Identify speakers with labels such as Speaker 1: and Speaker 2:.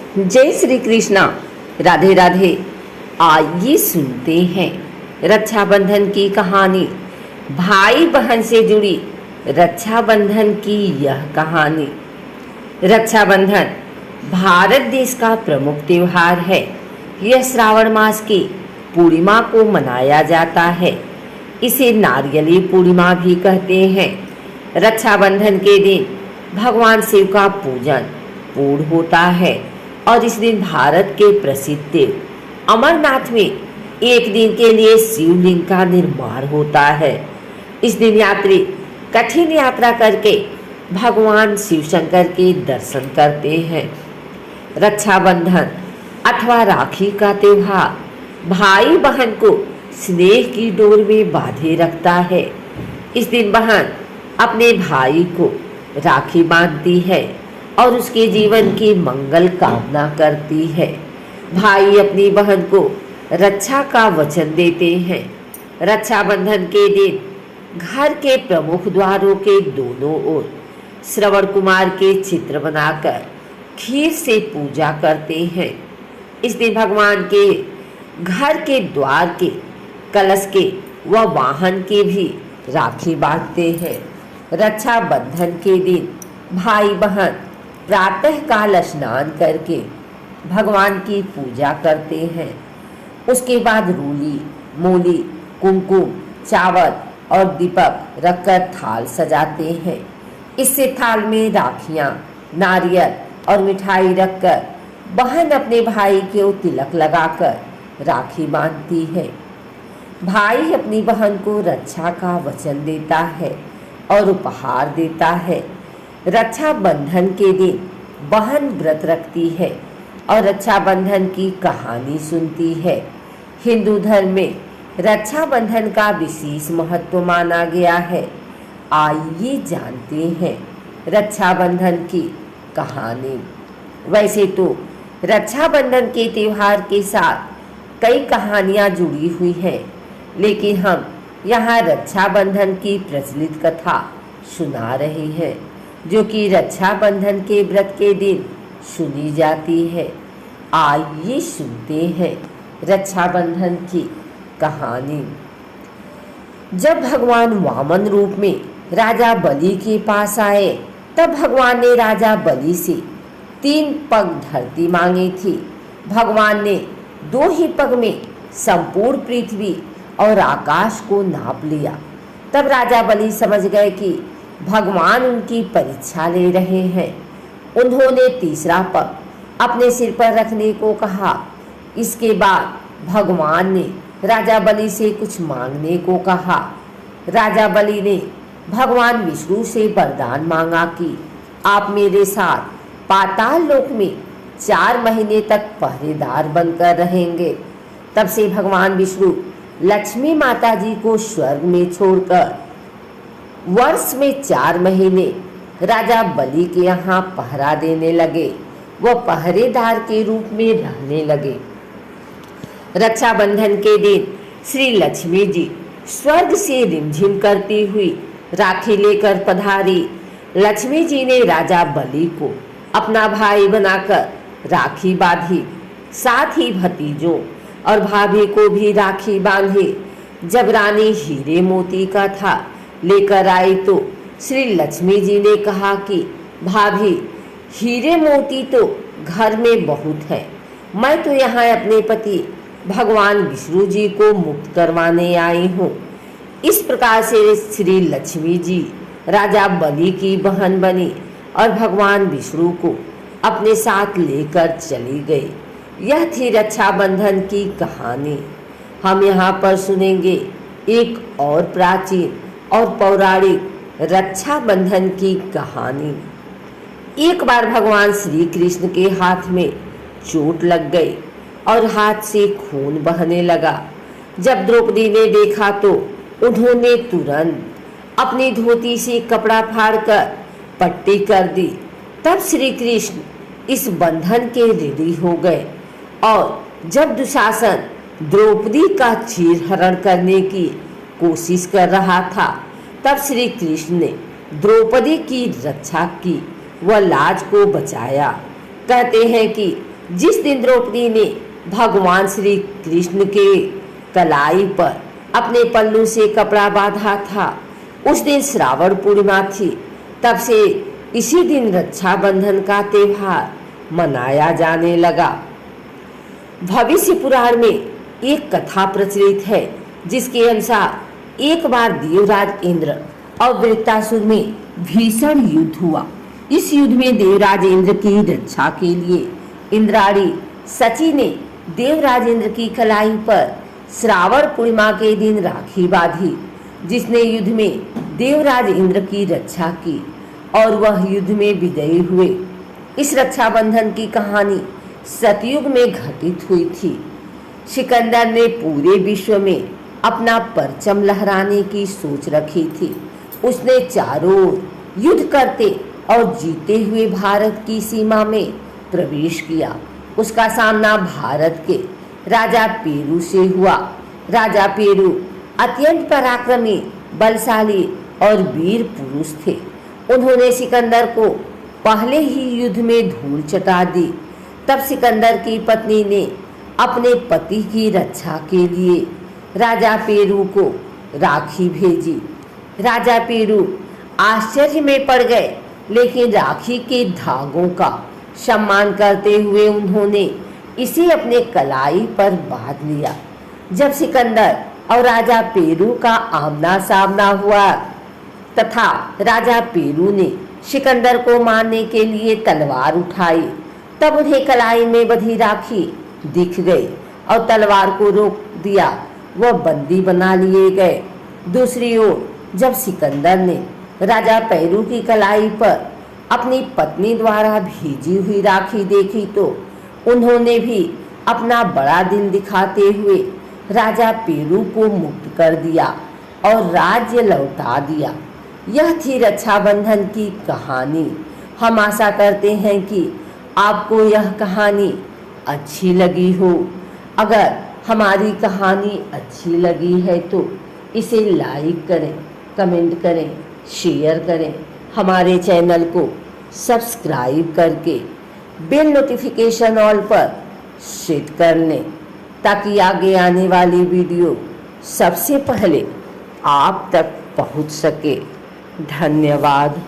Speaker 1: जय श्री कृष्णा। राधे राधे। आइए सुनते हैं रक्षाबंधन की कहानी। भाई बहन से जुड़ी रक्षाबंधन की यह कहानी। रक्षाबंधन भारत देश का प्रमुख त्योहार है। यह श्रावण मास की पूर्णिमा को मनाया जाता है। इसे नारियली पूर्णिमा भी कहते हैं। रक्षाबंधन के दिन भगवान शिव का पूजन पूर्ण होता है और इस दिन भारत के प्रसिद्ध देव अमरनाथ में एक दिन के लिए शिवलिंग का निर्माण होता है। इस दिन यात्री कठिन यात्रा करके भगवान शिव शंकर के दर्शन करते हैं। रक्षाबंधन अथवा राखी का त्योहार भाई बहन को स्नेह की डोर में बांधे रखता है। इस दिन बहन अपने भाई को राखी बांधती है और उसके जीवन की मंगल कामना करती है। भाई अपनी बहन को रक्षा का वचन देते हैं। रक्षाबंधन के दिन घर के प्रमुख द्वारों के दोनों ओर श्रवण कुमार के चित्र बनाकर खीर से पूजा करते हैं। इस दिन भगवान के घर के द्वार के कलश के व वाहन के भी राखी बांधते हैं। रक्षाबंधन के दिन भाई बहन प्रातः काल स्नान करके भगवान की पूजा करते हैं। उसके बाद रूली, मूली, कुमकुम, चावल और दीपक रखकर थाल सजाते हैं। इससे थाल में राखियाँ, नारियल और मिठाई रखकर बहन अपने भाई को तिलक लगाकर राखी बांधती है। भाई अपनी बहन को रक्षा का वचन देता है और उपहार देता है। रक्षाबंधन के दिन बहन व्रत रखती है और रक्षाबंधन की कहानी सुनती है। हिंदू धर्म में रक्षाबंधन का विशेष महत्व माना गया है। आइए जानते हैं रक्षाबंधन की कहानी। वैसे तो रक्षाबंधन के त्योहार के साथ कई कहानियाँ जुड़ी हुई हैं, लेकिन हम यहाँ रक्षाबंधन की प्रचलित कथा सुना रहे हैं, जो कि रक्षाबंधन के व्रत के दिन सुनी जाती है। आइए सुनते हैं रक्षाबंधन की कहानी। जब भगवान वामन रूप में राजा बलि के पास आए, तब भगवान ने राजा बलि से 3 पग धरती मांगी थी। भगवान ने 2 ही पग में संपूर्ण पृथ्वी और आकाश को नाप लिया। तब राजा बलि समझ गए कि भगवान उनकी परीक्षा ले रहे हैं। उन्होंने 3रा पग अपने सिर पर रखने को कहा। इसके बाद भगवान ने राजा बलि से कुछ मांगने को कहा। राजा बलि ने भगवान विष्णु से वरदान मांगा कि आप मेरे साथ पाताल लोक में 4 महीने तक पहरेदार बनकर रहेंगे। तब से भगवान विष्णु लक्ष्मी माता जी को स्वर्ग में छोड़कर वर्ष में 4 महीने राजा बलि के यहाँ पहरा देने लगे। वो पहरेदार के रूप में रहने लगे। रक्षाबंधन के दिन श्री लक्ष्मी जी स्वर्ग से रिमझिम करती हुई राखी लेकर पधारी। लक्ष्मी जी ने राजा बलि को अपना भाई बनाकर राखी बांधी। साथ ही भतीजों और भाभी को भी राखी बांधी। जब रानी हीरे मोती का था लेकर आई तो श्री लक्ष्मी जी ने कहा कि भाभी, हीरे मोती तो घर में बहुत है। मैं तो यहाँ अपने पति भगवान विष्णु जी को मुक्त करवाने आई हूँ। इस प्रकार से श्री लक्ष्मी जी राजा बलि की बहन बनी और भगवान विष्णु को अपने साथ लेकर चली गई। यह थी रक्षाबंधन की कहानी। हम यहाँ पर सुनेंगे एक और प्राचीन और पौराणिक रक्षाबंधन की कहानी। एक बार भगवान श्री कृष्ण के हाथ में चोट लग गई और हाथ से खून बहने लगा। जब द्रौपदी ने देखा तो उन्होंने तुरंत अपनी धोती से कपड़ा फाड़कर पट्टी कर दी। तब श्री कृष्ण इस बंधन के ऋणी हो गए और जब दुशासन द्रौपदी का चीरहरण करने की कोशिश कर रहा था, तब श्री कृष्ण ने द्रौपदी की रक्षा की व लाज को बचाया। कहते हैं कि जिस दिन द्रौपदी ने भगवान श्री कृष्ण के कलाई पर अपने पल्लू से कपड़ा बांधा था, उस दिन श्रावण पूर्णिमा थी। तब से इसी दिन रक्षाबंधन का त्योहार मनाया जाने लगा। भविष्य पुराण में एक कथा प्रचलित है, जिसके अनुसार एक बार देवराज इंद्र और वृत्तासुर में भीषण युद्ध हुआ। इस युद्ध में देवराज इंद्र की रक्षा के लिए इंद्राणी सची ने देवराज इंद्र की कलाई पर श्रावण पूर्णिमा के दिन राखी बांधी, जिसने युद्ध में देवराज इंद्र की रक्षा की और वह युद्ध में विजयी हुए। इस रक्षाबंधन की कहानी सतयुग में घटित हुई थी। सिकंदर ने पूरे विश्व में अपना परचम लहराने की सोच रखी थी। उसने चारों ओर युद्ध करते और जीते हुए भारत की सीमा में प्रवेश किया। उसका सामना भारत के राजा पेरू से हुआ। राजा पेरू अत्यंत पराक्रमी, बलशाली और वीर पुरुष थे। उन्होंने सिकंदर को पहले ही युद्ध में धूल चटा दी। तब सिकंदर की पत्नी ने अपने पति की रक्षा के लिए राजा पेरू को राखी भेजी। राजा पेरू आश्चर्य में पड़ गए, लेकिन राखी के धागों का सम्मान करते हुए उन्होंने इसे अपने कलाई पर बांध लिया। जब सिकंदर और राजा पेरू का आमना सामना हुआ तथा राजा पेरू ने सिकंदर को मारने के लिए तलवार उठाई, तब उन्हें कलाई में बंधी राखी दिख गई और तलवार को रोक दिया। वह बंदी बना लिए गए। दूसरी ओर जब सिकंदर ने राजा पेरू की कलाई पर अपनी पत्नी द्वारा भेजी हुई राखी देखी तो उन्होंने भी अपना बड़ा दिल दिखाते हुए राजा पेरू को मुक्त कर दिया और राज्य लौटा दिया। यह थी रक्षाबंधन की कहानी। हम आशा करते हैं कि आपको यह कहानी अच्छी लगी हो। अगर हमारी कहानी अच्छी लगी है तो इसे लाइक करें, कमेंट करें, शेयर करें। हमारे चैनल को सब्सक्राइब करके बेल नोटिफिकेशन ऑल पर सेट कर लें, ताकि आगे आने वाली वीडियो सबसे पहले आप तक पहुंच सके। धन्यवाद।